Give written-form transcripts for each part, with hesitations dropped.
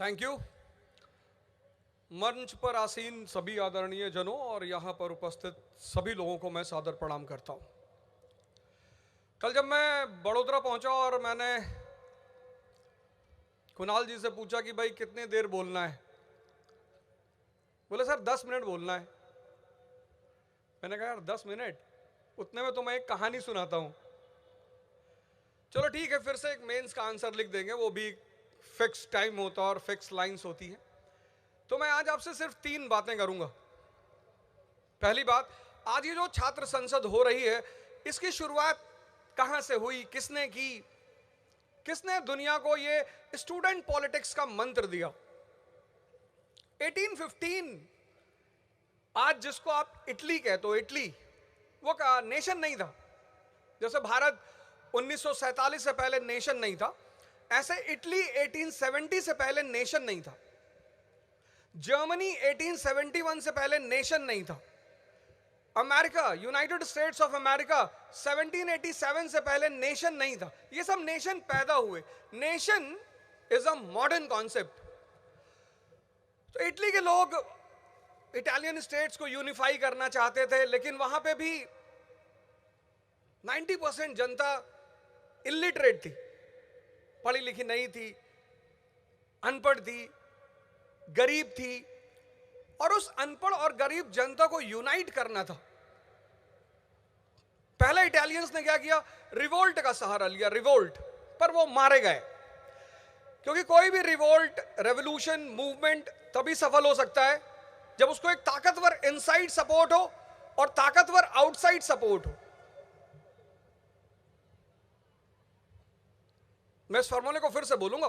Thank you. मंच पर आसीन सभी आदरणीय जनों और यहाँ पर उपस्थित सभी लोगों को मैं सादर प्रणाम करता हूँ। कल जब मैं बड़ोदरा पहुंचा और मैंने कुणाल जी से पूछा कि भाई कितने देर बोलना है, बोले सर 10 मिनट बोलना है। मैंने कहा यार 10 मिनट, उतने में तो मैं एक कहानी सुनाता हूँ। चलो ठीक है, फिर से एक मेंस का आंसर लिख देंगे, वो भी फिक्स टाइम होता है और फिक्स लाइंस होती है। तो मैं आज आपसे सिर्फ 3 बातें करूंगा। पहली बात, आज ये जो छात्र संसद हो रही है, इसकी शुरुआत कहां से हुई, किसने की, किसने दुनिया को ये स्टूडेंट पॉलिटिक्स का मंत्र दिया। 1815, आज जिसको आप इटली कहते हो, इटली वो का नेशन नहीं था। जैसे भारत 1947 से पहले नेशन नहीं था, ऐसे इटली 1870 से पहले नेशन नहीं था। जर्मनी 1871 से पहले नेशन नहीं था। America, United states of America 1787 से पहले नेशन नहीं था। ये सब नेशन पैदा हुए। Nation is a modern concept. तो इटली के लोग इटालियन स्टेट्स को यूनिफाई करना चाहते थे, लेकिन वहां पे भी 90% जनता इलिटरेट थी, पढ़ी लिखी नहीं थी, अनपढ़ थी, गरीब थी। और उस अनपढ़ और गरीब जनता को यूनाइट करना था। पहले इटालियंस ने क्या किया, रिवोल्ट का सहारा लिया, रिवोल्ट, पर वो मारे गए। क्योंकि कोई भी रिवोल्ट, रेवोल्यूशन, मूवमेंट तभी सफल हो सकता है जब उसको एक ताकतवर इनसाइड सपोर्ट हो और ताकतवर आउटसाइड सपोर्ट हो। मैं इस फॉर्मूले को फिर से बोलूंगा,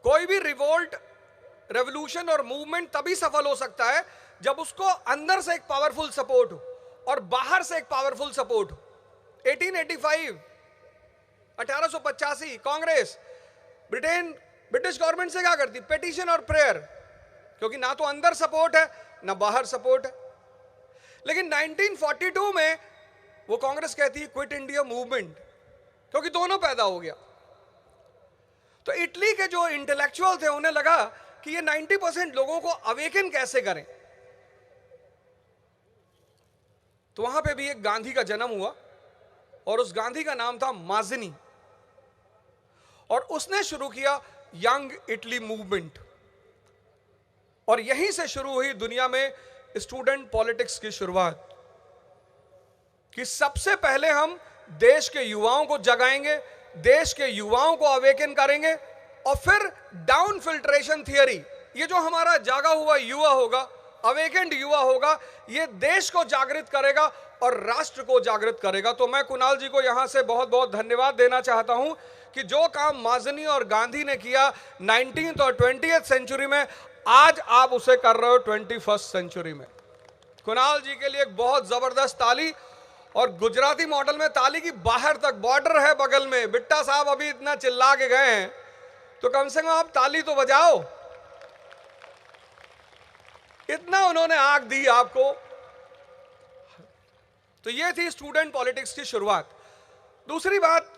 कोई भी रिवोल्ट, रेवोल्यूशन और मूवमेंट तभी सफल हो सकता है जब उसको अंदर से एक पावरफुल सपोर्ट हो और बाहर से एक पावरफुल सपोर्ट हो। 1885, 1885 कांग्रेस ब्रिटिश गवर्नमेंट से क्या करती, पिटीशन और प्रेयर, क्योंकि ना तो अंदर सपोर्ट है ना बाहर सपोर्ट है। लेकिन 1942 में वो कांग्रेस कहती है क्विट इंडिया मूवमेंट, क्योंकि दोनों पैदा हो गया। तो इटली के जो इंटेलेक्चुअल थे उन्हें लगा कि ये 90% लोगों को अवेकन कैसे करें। तो वहां पे भी एक गांधी का जन्म हुआ और उस गांधी का नाम था माज़िनी, और उसने शुरू किया यंग इटली मूवमेंट। और यहीं से शुरू हुई दुनिया में स्टूडेंट पॉलिटिक्स की शुरुआत, कि सबसे पहले हम देश के युवाओं को जगाएंगे, देश के युवाओं को अवेकन करेंगे, और फिर डाउन फिल्ट्रेशन थियरी, ये जो हमारा जागा हुआ युवा होगा, अवेकेंड युवा होगा, ये देश को जागृत करेगा और राष्ट्र को जागृत करेगा। तो मैं कुणाल जी को यहां से बहुत बहुत धन्यवाद देना चाहता हूं कि जो काम माज़िनी और गांधी ने किया 19th और 20th सेंचुरी में, आज आप उसे कर रहे हो 21st सेंचुरी में। कुणाल जी के लिए एक बहुत जबरदस्त ताली। और गुजराती मॉडल में ताली की बाहर तक, बॉर्डर है बगल में, बिट्टा साहब अभी इतना चिल्ला के गए हैं, तो कम से कम आप ताली तो बजाओ। इतना उन्होंने आग दी आपको। तो ये थी स्टूडेंट पॉलिटिक्स की शुरुआत। दूसरी बात,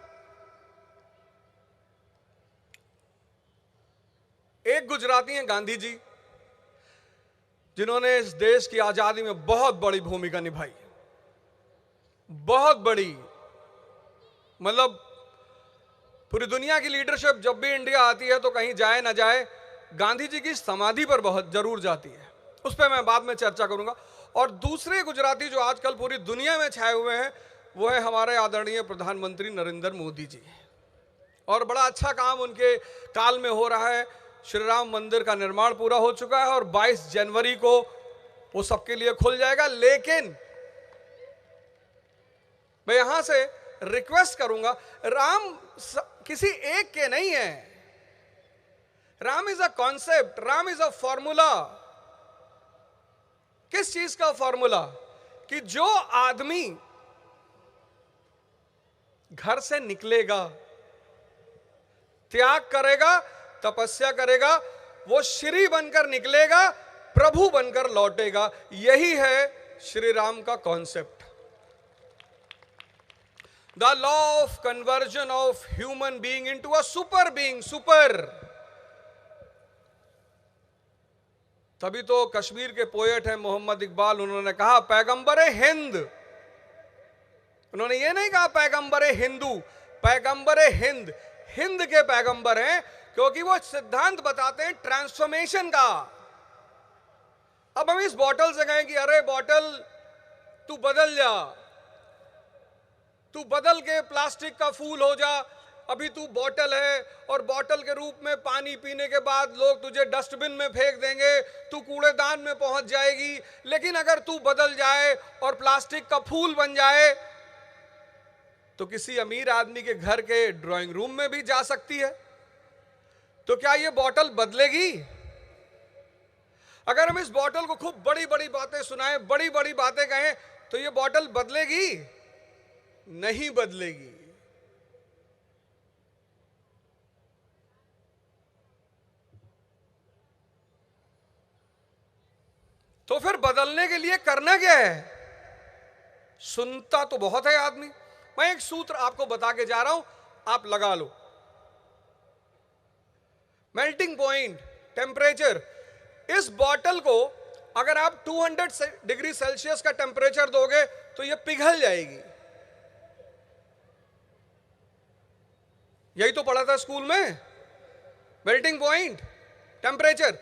एक गुजराती हैं गांधी जी, जिन्होंने इस देश की आजादी में बहुत बड़ी भूमिका निभाई, बहुत बड़ी। मतलब पूरी दुनिया की लीडरशिप जब भी इंडिया आती है तो कहीं जाए ना जाए, गांधी जी की समाधि पर बहुत जरूर जाती है। उस पर मैं बाद में चर्चा करूंगा। और दूसरे गुजराती जो आजकल पूरी दुनिया में छाए हुए हैं, वो है हमारे आदरणीय प्रधानमंत्री नरेंद्र मोदी जी। और बड़ा अच्छा काम उनके काल में हो रहा है। श्री राम मंदिर का निर्माण पूरा हो चुका है और 22 जनवरी को वो सबके लिए खुल जाएगा। लेकिन मैं यहां से रिक्वेस्ट करूंगा, राम किसी एक के नहीं है। Ram is a concept, Ram is a formula. किस चीज का फॉर्मूला? कि जो आदमी घर से निकलेगा, त्याग करेगा, तपस्या करेगा, वो श्री बनकर निकलेगा, प्रभु बनकर लौटेगा। यही है श्री राम का concept. The law of conversion of human being into a super being, super. तभी तो कश्मीर के पोएट हैं मोहम्मद इकबाल, उन्होंने कहा पैगंबरे हिंद। उन्होंने ये नहीं कहा पैगंबरे हिंदू, पैगंबरे हिंद। हिंद के पैगंबर हैं क्योंकि वो सिद्धांत बताते हैं ट्रांसफॉर्मेशन का। अब हम इस बॉटल से कहें कि अरे बॉटल तू बदल जा, तू बदल के प्लास्टिक का फूल हो जा, अभी तू बॉटल है और बॉटल के रूप में पानी पीने के बाद लोग तुझे डस्टबिन में फेंक देंगे, तू कूड़ेदान में पहुंच जाएगी। लेकिन अगर तू बदल जाए और प्लास्टिक का फूल बन जाए तो किसी अमीर आदमी के घर के ड्राइंग रूम में भी जा सकती है। तो क्या ये बॉटल बदलेगी? अगर हम इस बॉटल को खूब बड़ी बड़ी बातें सुनाएं, बड़ी बड़ी बातें कहें, तो ये बॉटल बदलेगी? नहीं बदलेगी। तो फिर बदलने के लिए करना क्या है? सुनता तो बहुत है आदमी। मैं एक सूत्र आपको बता के जा रहा हूं, आप लगा लो। Melting point, temperature. इस बॉटल को अगर आप 200 डिग्री सेल्सियस का टेम्परेचर दोगे तो यह पिघल जाएगी। यही तो पढ़ा था स्कूल में, मेल्टिंग पॉइंट, टेम्परेचर।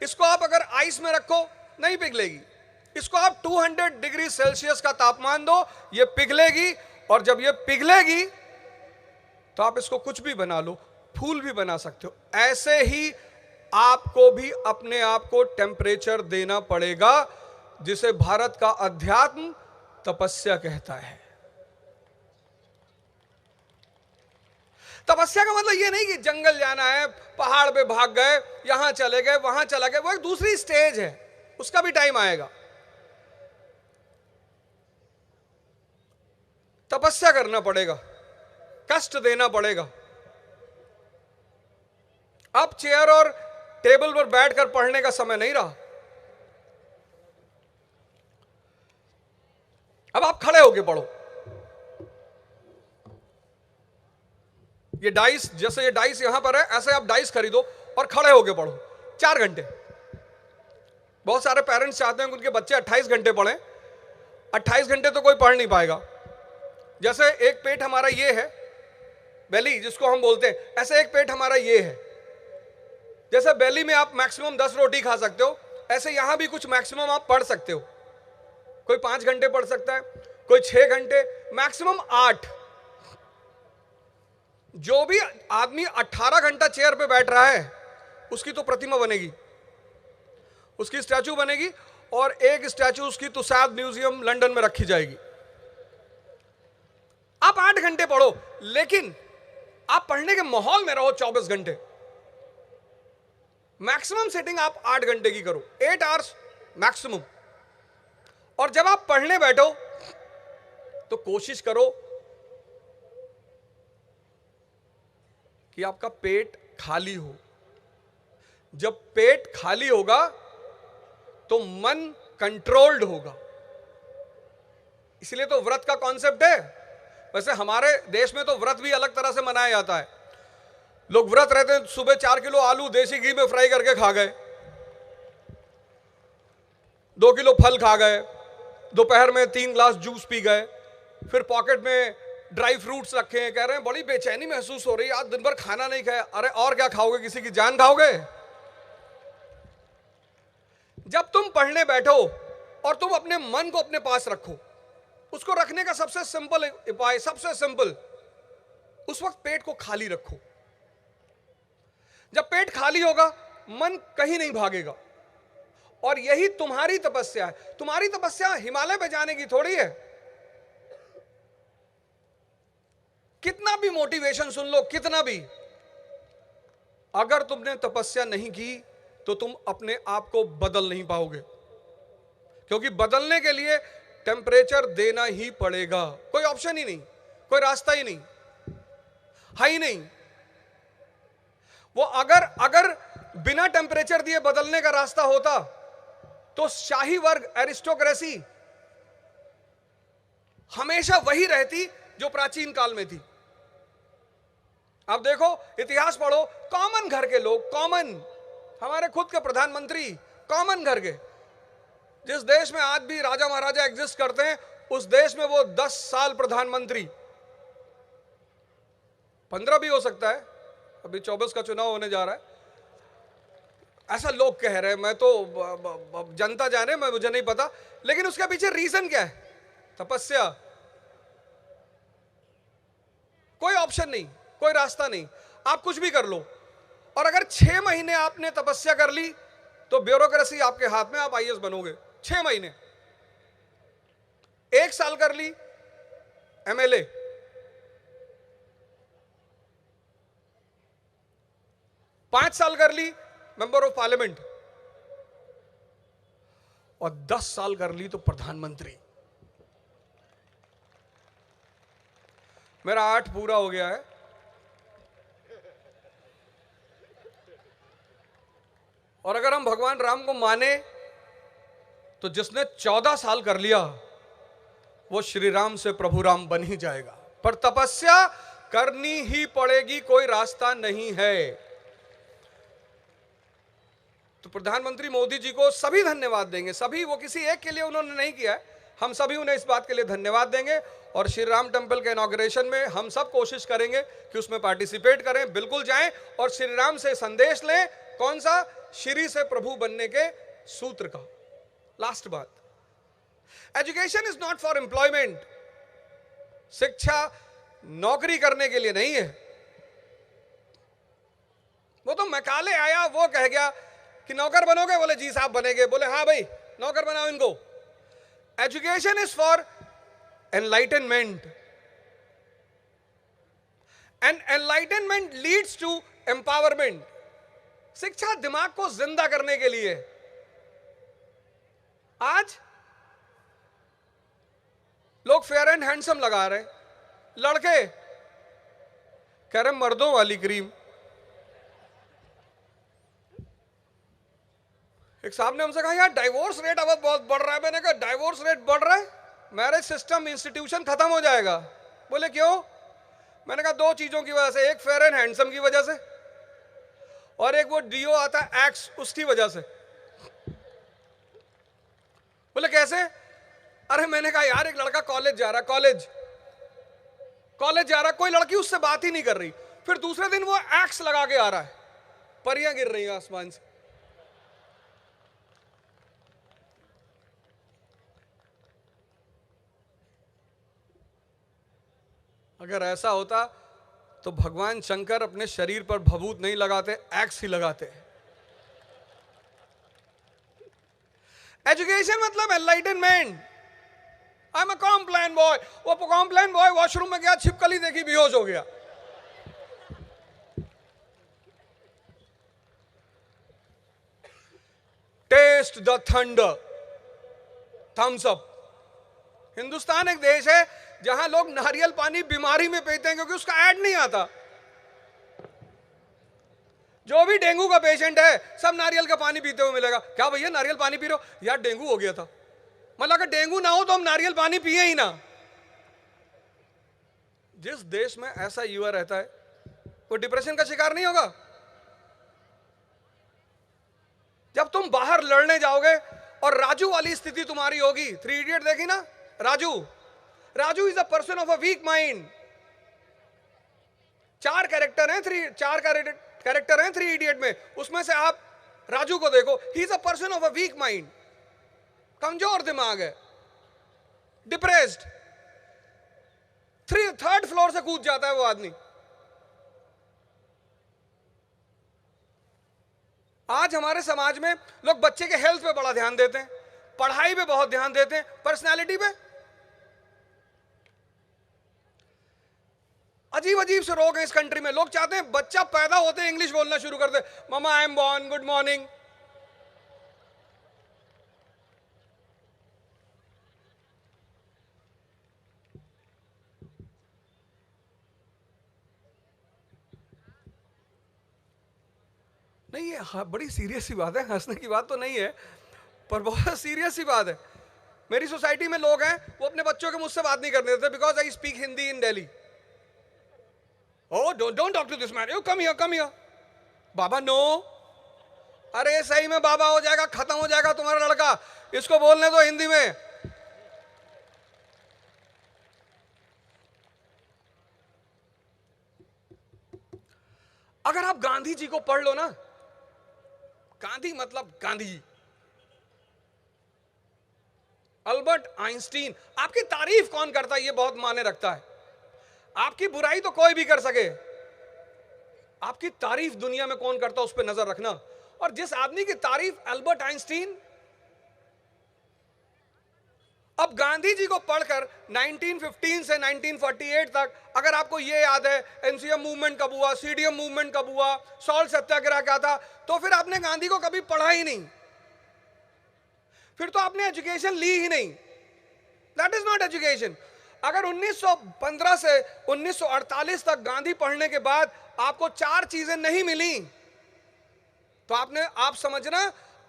इसको आप अगर आइस में रखो नहीं पिघलेगी। इसको आप 200 डिग्री सेल्सियस का तापमान दो, ये पिघलेगी। और जब ये पिघलेगी तो आप इसको कुछ भी बना लो, फूल भी बना सकते हो। ऐसे ही आपको भी अपने आप को टेम्परेचर देना पड़ेगा, जिसे भारत का अध्यात्म तपस्या कहता है। तपस्या का मतलब ये नहीं कि जंगल जाना है, पहाड़ पे भाग गए, यहां चले गए, वहां चला गए। वो एक दूसरी स्टेज है, उसका भी टाइम आएगा। तपस्या करना पड़ेगा, कष्ट देना पड़ेगा। अब चेयर और टेबल पर बैठकर पढ़ने का समय नहीं रहा। अब आप खड़े होकर पढ़ो। ये डाइस, जैसे ये डाइस यहां पर है, ऐसे आप डाइस खरीदो और खड़े होकर पढ़ो 4 घंटे। बहुत सारे पेरेंट्स चाहते हैं कि उनके बच्चे 28 घंटे पढ़ें। 28 घंटे तो कोई पढ़ नहीं पाएगा। जैसे एक पेट हमारा ये है, बेली जिसको हम बोलते हैं, ऐसे एक पेट हमारा ये है। जैसे बेली में आप मैक्सिमम 10 रोटी खा सकते हो, ऐसे यहां भी कुछ मैक्सिमम आप पढ़ सकते हो। कोई 5 घंटे पढ़ सकता है, कोई 6 घंटे, मैक्सिमम 8। जो भी आदमी 18 घंटा चेयर पे बैठ रहा है, उसकी तो प्रतिमा बनेगी, उसकी स्टैचू बनेगी, और एक स्टैचू उसकी तुसाद म्यूजियम लंदन में रखी जाएगी। आप 8 घंटे पढ़ो, लेकिन आप पढ़ने के माहौल में रहो 24 घंटे। मैक्सिमम सेटिंग आप 8 घंटे की करो, 8 आवर्स मैक्सिमम। और जब आप पढ़ने बैठो तो कोशिश करो कि आपका पेट खाली हो। जब पेट खाली होगा तो मन कंट्रोल्ड होगा। इसलिए तो व्रत का कॉन्सेप्ट है। वैसे हमारे देश में तो व्रत भी अलग तरह से मनाया जाता है। लोग व्रत रहते हैं, सुबह 4 किलो आलू देसी घी में फ्राई करके खा गए, 2 किलो फल खा गए, दोपहर में 3 ग्लास जूस पी गए, फिर पॉकेट में ड्राई फ्रूट्स रखे हैं, कह रहे हैं बड़ी बेचैनी महसूस हो रही है, आज दिन भर खाना नहीं खाया। अरे और क्या खाओगे? किसी की जान खाओगे? जब तुम पढ़ने बैठो और तुम अपने मन को अपने पास रखो, उसको रखने का सबसे सिंपल उपाय, सबसे सिंपल, उस वक्त पेट को खाली रखो। जब पेट खाली होगा, मन कहीं नहीं भागेगा। और यही तुम्हारी तपस्या है। तुम्हारी तपस्या हिमालय पे जाने की थोड़ी है। कितना भी मोटिवेशन सुन लो, कितना भी, अगर तुमने तपस्या नहीं की तो तुम अपने आप को बदल नहीं पाओगे। क्योंकि बदलने के लिए टेम्परेचर देना ही पड़ेगा। कोई ऑप्शन ही नहीं, कोई रास्ता ही नहीं है ही नहीं। वो अगर बिना टेम्परेचर दिए बदलने का रास्ता होता तो शाही वर्ग, एरिस्टोक्रेसी हमेशा वही रहती जो प्राचीन काल में थी। अब देखो, इतिहास पढ़ो, कॉमन घर के लोग, कॉमन, हमारे खुद के प्रधानमंत्री कॉमन घर के। जिस देश में आज भी राजा महाराजा एग्जिस्ट करते हैं, उस देश में वो 10 साल प्रधानमंत्री, 15 भी हो सकता है, अभी 24 का चुनाव होने जा रहा है, ऐसा लोग कह रहे हैं। मैं तो जनता जाने, मैं मुझे नहीं पता, लेकिन उसके पीछे रीजन क्या है? तपस्या। कोई ऑप्शन नहीं, कोई रास्ता नहीं, आप कुछ भी कर लो। और अगर 6 महीने आपने तपस्या कर ली तो ब्यूरोक्रेसी आपके हाथ में, आप आईएएस बनोगे। 6 महीने, 1 साल कर ली एमएलए, 5 साल कर ली मेंबर ऑफ पार्लियामेंट, और 10 साल कर ली तो प्रधानमंत्री। मेरा 8 पूरा हो गया है। और अगर हम भगवान राम को माने तो जिसने 14 साल कर लिया वो श्री राम से प्रभु राम बन ही जाएगा। पर तपस्या करनी ही पड़ेगी, कोई रास्ता नहीं है। तो प्रधानमंत्री मोदी जी को सभी धन्यवाद देंगे, सभी, वो किसी एक के लिए उन्होंने नहीं किया है, हम सभी उन्हें इस बात के लिए धन्यवाद देंगे। और श्री राम टेम्पल के इनॉग्रेशन में हम सब कोशिश करेंगे कि उसमें पार्टिसिपेट करें, बिल्कुल जाएं और श्री राम से संदेश लें। कौन सा? श्री से प्रभु बनने के सूत्र का। लास्ट बात, education is not for employment. शिक्षा नौकरी करने के लिए नहीं है। वो तो मैकाले आया, वो कह गया कि नौकर बनोगे, बोले जी साहब बनेंगे, बोले हाँ भाई नौकर बनाओ इनको। Education is for enlightenment, and enlightenment leads to empowerment. शिक्षा दिमाग को जिंदा करने के लिए। आज लोग फेयर एंड हैंडसम लगा रहे, लड़के कह रहे मर्दों वाली क्रीम। एक साहब ने हमसे कहा यार डाइवोर्स रेट अब बहुत बढ़ रहा है। मैंने कहा डाइवोर्स रेट बढ़ रहा है, मैरिज सिस्टम इंस्टीट्यूशन खत्म हो जाएगा। बोले क्यों? मैंने कहा 2 चीजों की वजह से, एक फेयर एंड हैंडसम की वजह से और एक वो डीओ आता है एक्स, उसकी वजह से। बोले कैसे? अरे मैंने कहा यार एक लड़का कॉलेज जा रहा है, कॉलेज जा रहा है, कोई लड़की उससे बात ही नहीं कर रही, फिर दूसरे दिन वो एक्स लगा के आ रहा है, परियां गिर रही हैं आसमान से। अगर ऐसा होता तो भगवान शंकर अपने शरीर पर भभूत नहीं लगाते, एक्स ही लगाते। एजुकेशन मतलब enlightenment. I am a complain boy. वो कॉम्प्लेन बॉय वॉशरूम में गया, छिपकली देखी, बेहोश हो गया। Test the thunder, Thums Up. Hindustan एक देश है जहां लोग नारियल पानी बीमारी में पीते हैं क्योंकि उसका ऐड नहीं आता। जो भी डेंगू का पेशेंट है सब नारियल का पानी पीते हुए मिलेगा। क्या भैया नारियल पानी पी रहे हो? यार डेंगू हो गया था। मतलब अगर डेंगू ना हो तो हम नारियल पानी पिए ही ना। जिस देश में ऐसा युवा रहता है वो डिप्रेशन का शिकार नहीं होगा। जब तुम बाहर लड़ने जाओगे और राजू वाली स्थिति तुम्हारी होगी। 3 इडियट देखी ना? Raju is a person of a weak mind. 4 character हैं, 3 इडियट में, उसमें से आप राजू को देखो। He is a person of a weak mind, कमजोर दिमाग है, डिप्रेस्ड। 3rd फ्लोर से कूद जाता है वो आदमी। आज हमारे समाज में लोग बच्चे के हेल्थ पे बड़ा ध्यान देते हैं, पढ़ाई पे बहुत ध्यान देते हैं, पर्सनालिटी पे अजीब अजीब से रोग हैं इस कंट्री में। लोग चाहते हैं बच्चा पैदा होते ही इंग्लिश बोलना शुरू कर दे। Mama I am born, good morning. नहीं ये हाँ, बड़ी सीरियस सी बात है, हंसने की बात तो नहीं है पर बहुत सीरियस सी बात है। मेरी सोसाइटी में लोग हैं वो अपने बच्चों के मुझसे बात नहीं करने देते because I speak Hindi in Delhi. Oh, don't talk to this man. You come here. Baba, no. अरे सही में बाबा हो जाएगा, खत्म हो जाएगा तुम्हारा लड़का, इसको बोलने दो हिंदी में। अगर आप गांधी जी को पढ़ लो ना, गांधी मतलब गांधी जी, अल्बर्ट आइंस्टीन, आपकी तारीफ कौन करता है ये बहुत मायने रखता है। आपकी बुराई तो कोई भी कर सके, आपकी तारीफ दुनिया में कौन करता है उस पर नजर रखना। और जिस आदमी की तारीफ अल्बर्ट आइंस्टीन, अब गांधी जी को पढ़कर 1915 से 1948 तक अगर आपको ये याद है एनसीएम मूवमेंट कब हुआ, सीडीएम मूवमेंट कब हुआ, सॉल्ट सत्याग्रह क्या था, तो फिर आपने गांधी को कभी पढ़ा ही नहीं, फिर तो आपने एजुकेशन ली ही नहीं। That is not education. अगर 1915 से 1948 तक गांधी पढ़ने के बाद आपको 4 चीजें नहीं मिली तो आप समझना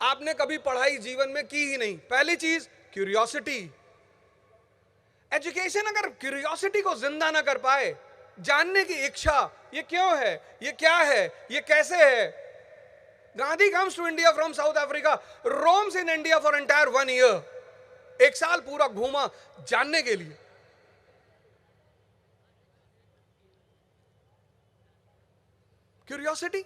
आपने कभी पढ़ाई जीवन में की ही नहीं। पहली चीज क्यूरियोसिटी। एजुकेशन अगर क्यूरियोसिटी को जिंदा ना कर पाए, जानने की इच्छा, ये क्यों है, ये क्या है, ये कैसे है। Gandhi comes to India from South Africa, roams in India for entire 1 year, 1 साल पूरा घूमा जानने के लिए। क्यूरियोसिटी।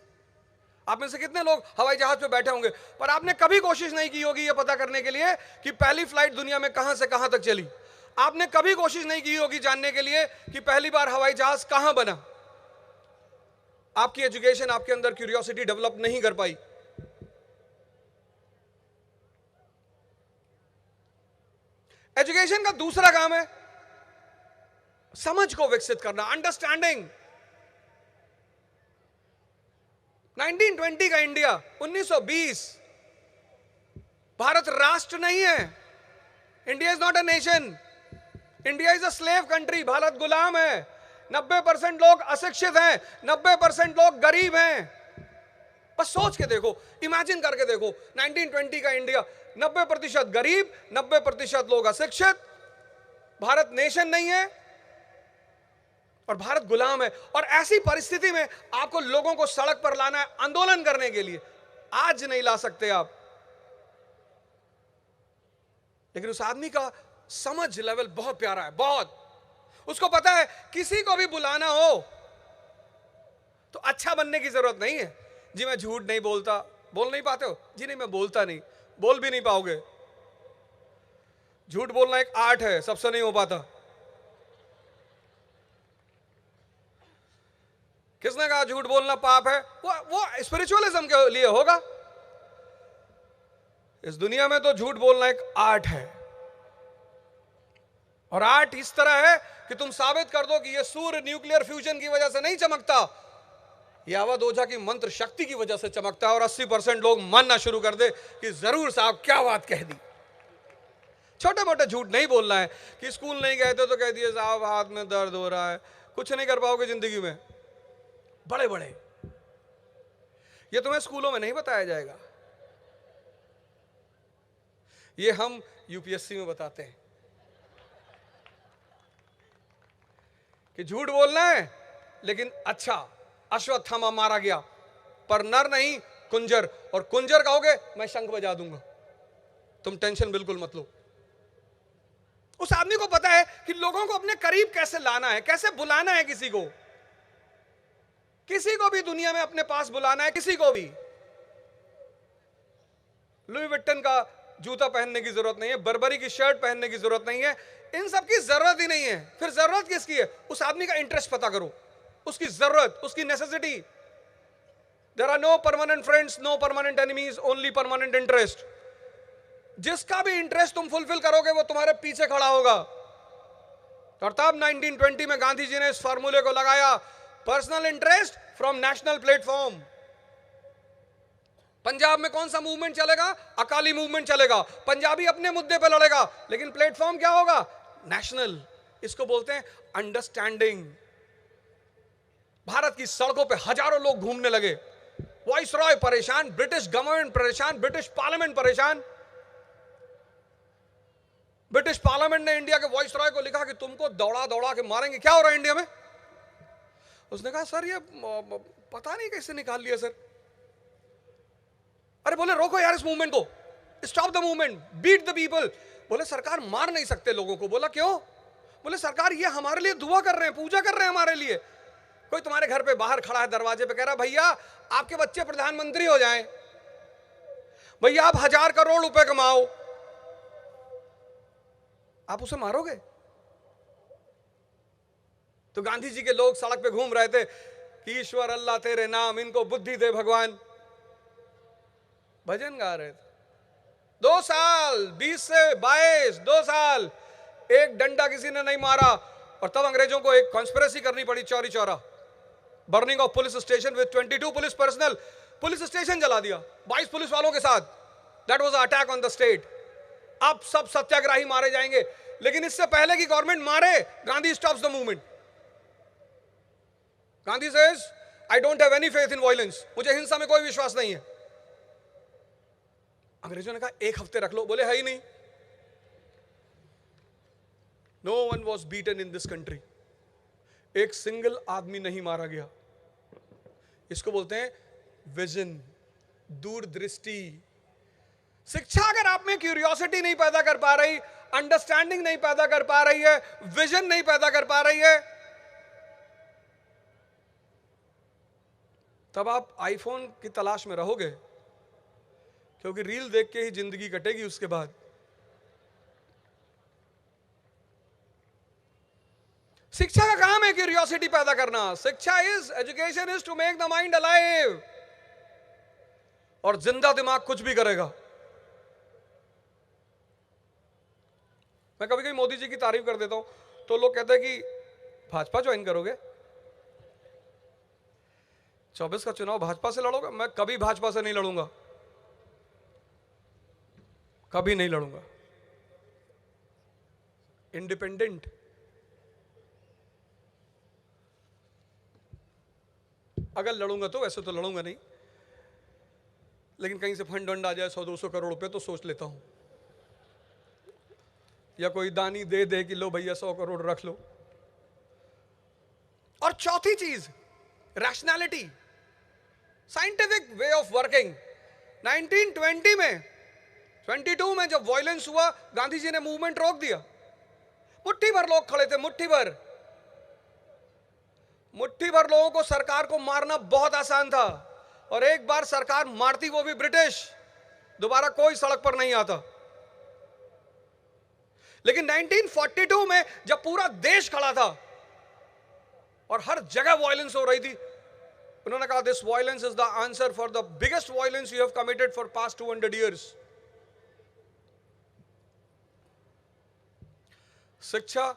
आप में से कितने लोग हवाई जहाज पे बैठे होंगे पर आपने कभी कोशिश नहीं की होगी यह पता करने के लिए कि पहली फ्लाइट दुनिया में कहां से कहां तक चली। आपने कभी कोशिश नहीं की होगी जानने के लिए कि पहली बार हवाई जहाज कहां बना। आपकी एजुकेशन आपके अंदर क्यूरियोसिटी डेवलप नहीं कर पाई। एजुकेशन का दूसरा काम है समझ को विकसित करना, अंडरस्टैंडिंग। 1920 का इंडिया, 1920, भारत राष्ट्र नहीं है। India is not a nation, India is a slave country. Bharat गुलाम है। 90% लोग अशिक्षित हैं, 90% लोग गरीब हैं। बस सोच के देखो, इमेजिन करके देखो, 1920 का इंडिया, 90% गरीब, 90% लोग अशिक्षित, भारत नेशन नहीं है और भारत गुलाम है। और ऐसी परिस्थिति में आपको लोगों को सड़क पर लाना है आंदोलन करने के लिए। आज नहीं ला सकते आप, लेकिन उस आदमी का समझ लेवल बहुत प्यारा है, बहुत। उसको पता है किसी को भी बुलाना हो तो अच्छा बनने की जरूरत नहीं है। जी मैं झूठ नहीं बोलता, बोल नहीं पाते हो? जी नहीं मैं बोलता नहीं, बोल भी नहीं पाओगे। झूठ बोलना एक आर्ट है, सबसे नहीं हो पाता। किसने कहा झूठ बोलना पाप है? वो स्पिरिचुअलिज्म के लिए होगा। इस दुनिया में तो झूठ बोलना एक आर्ट है, और आर्ट इस तरह है कि तुम साबित कर दो कि यह सूर्य न्यूक्लियर फ्यूजन की वजह से नहीं चमकता, यावत ओझा की मंत्र शक्ति की वजह से चमकता है। और 80% लोग मानना शुरू कर दे कि जरूर साहब क्या बात कह दी। छोटे मोटे झूठ नहीं बोलना है कि स्कूल नहीं गए थे तो कह दिए साहब हाथ में दर्द हो रहा है। कुछ नहीं कर पाओगे जिंदगी में। बड़े बड़े ये तुम्हें स्कूलों में नहीं बताया जाएगा, ये हम यूपीएससी में बताते हैं कि झूठ बोलना है लेकिन अच्छा। अश्वत्थामा मारा गया पर नर नहीं कुंजर, और कुंजर कहोगे मैं शंख बजा दूंगा, तुम टेंशन बिल्कुल मत लो। उस आदमी को पता है कि लोगों को अपने करीब कैसे लाना है, कैसे बुलाना है। किसी को भी दुनिया में अपने पास बुलाना है, किसी को भी। लुई विट्टन का जूता पहनने की जरूरत नहीं है, बर्बरी की शर्ट पहनने की जरूरत नहीं है, इन सब की जरूरत ही नहीं है। फिर जरूरत किसकी है? उस आदमी का इंटरेस्ट पता करो, उसकी जरूरत, उसकी necessity. There are no permanent friends, no permanent enemies, only permanent interest. जिसका भी इंटरेस्ट तुम फुलफिल करोगे वो तुम्हारे पीछे खड़ा होगा। और तब 1920 में गांधी जी ने इस फार्मूले को लगाया, personal interest from national platform. Punjab में कौन सा मूवमेंट चलेगा? अकाली मूवमेंट चलेगा। पंजाबी अपने मुद्दे पर लड़ेगा, लेकिन प्लेटफॉर्म क्या होगा? नेशनल। इसको बोलते हैं अंडरस्टैंडिंग। भारत की सड़कों पे हजारों लोग घूमने लगे। वॉइस रॉय परेशान, ब्रिटिश गवर्नमेंट परेशान, ब्रिटिश पार्लियामेंट परेशान। ब्रिटिश पार्लियामेंट ने इंडिया के वॉइस रॉय को लिखा कि तुमको दौड़ा दौड़ा के मारेंगे, क्या हो रहा है इंडिया में? उसने कहा सर ये पता नहीं कैसे निकाल लिया सर। अरे बोले रोको यार इस मूवमेंट को, stop the movement, beat the people. बोले सरकार मार नहीं सकते लोगों को। बोला क्यों? बोले सरकार ये हमारे लिए दुआ कर रहे हैं, पूजा कर रहे हैं हमारे लिए। कोई तुम्हारे घर पे बाहर खड़ा है दरवाजे पे, कह रहा भैया आपके बच्चे प्रधानमंत्री हो जाएं, भैया आप 1000 करोड़ रुपए कमाओ, आप उसे मारोगे? तो गांधी जी के लोग सड़क पे घूम रहे थे कि ईश्वर अल्लाह तेरे नाम, इनको बुद्धि दे भगवान, भजन गा रहे थे। 2 साल, 20 से 22, 2 साल एक डंडा किसी ने नहीं मारा। और तब अंग्रेजों को एक कॉन्स्पिरेसी करनी पड़ी Chauri Chaura, burning of police station with 22 police personal. Police station जला दिया 22 पुलिस वालों के साथ। That was attack on the state. अब सब सत्याग्रही मारे जाएंगे, लेकिन इससे पहले कि गवर्नमेंट मारे, Gandhi stops the movement. Gandhi says I don't have any faith in violence, मुझे हिंसा में कोई विश्वास नहीं है। अंग्रेजों ने कहा 1 हफ्ते रख लो। बोले है ही नहीं। No one was beaten in this country. एक सिंगल आदमी नहीं मारा गया। इसको बोलते हैं विजन, दूरदृष्टि। शिक्षा अगर आप में क्यूरियोसिटी नहीं पैदा कर पा रही, अंडरस्टैंडिंग नहीं पैदा कर पा रही है, विजन नहीं पैदा कर पा रही है, तब आप आईफोन की तलाश में रहोगे, क्योंकि रील देख के ही जिंदगी कटेगी उसके बाद। शिक्षा का काम है क्यूरियोसिटी पैदा करना। शिक्षा is, education is to make the mind alive. और जिंदा दिमाग कुछ भी करेगा। मैं कभी कभी मोदी जी की तारीफ कर देता हूं तो लोग कहते हैं कि भाजपा ज्वाइन करोगे, 24 का चुनाव भाजपा से लड़ोगे। मैं कभी भाजपा से नहीं लड़ूंगा, कभी नहीं लड़ूंगा। इंडिपेंडेंट। अगर लड़ूंगा तो, वैसे तो लड़ूंगा नहीं, लेकिन कहीं से फंड वंड आ जाए 100-200 करोड़ रुपए तो सोच लेता हूं, या कोई दानी दे दे कि लो भैया 100 करोड़ रख लो। और चौथी चीज, rationality, scientific way of working. 1920 में, 22 में जब वायलेंस हुआ, गांधी जी ने मूवमेंट रोक दिया। मुट्ठी भर लोग खड़े थे, मुट्ठी भर लोगों को सरकार को मारना बहुत आसान था। और एक बार सरकार मारती, वो भी ब्रिटिश, दोबारा कोई सड़क पर नहीं आता। लेकिन 1942 में जब पूरा देश खड़ा था और हर जगह वायलेंस हो रही थी, उन्होंने कहा this violence is the answer for the biggest violence you have committed for past 200 years। शिक्षा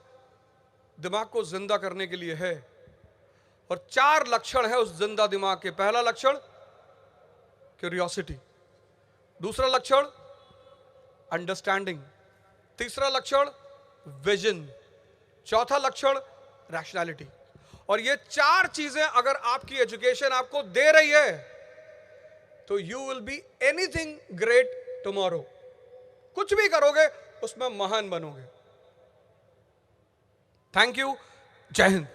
दिमाग को जिंदा करने के लिए है, और 4 लक्षण है उस जिंदा दिमाग के। पहला लक्षण क्यूरियोसिटी, दूसरा लक्षण अंडरस्टैंडिंग, तीसरा लक्षण विजन, चौथा लक्षण रैशनैलिटी। और ये 4 चीजें अगर आपकी एजुकेशन आपको दे रही है तो you will be anything great tomorrow. कुछ भी करोगे उसमें महान बनोगे। Thank you. जय हिंद।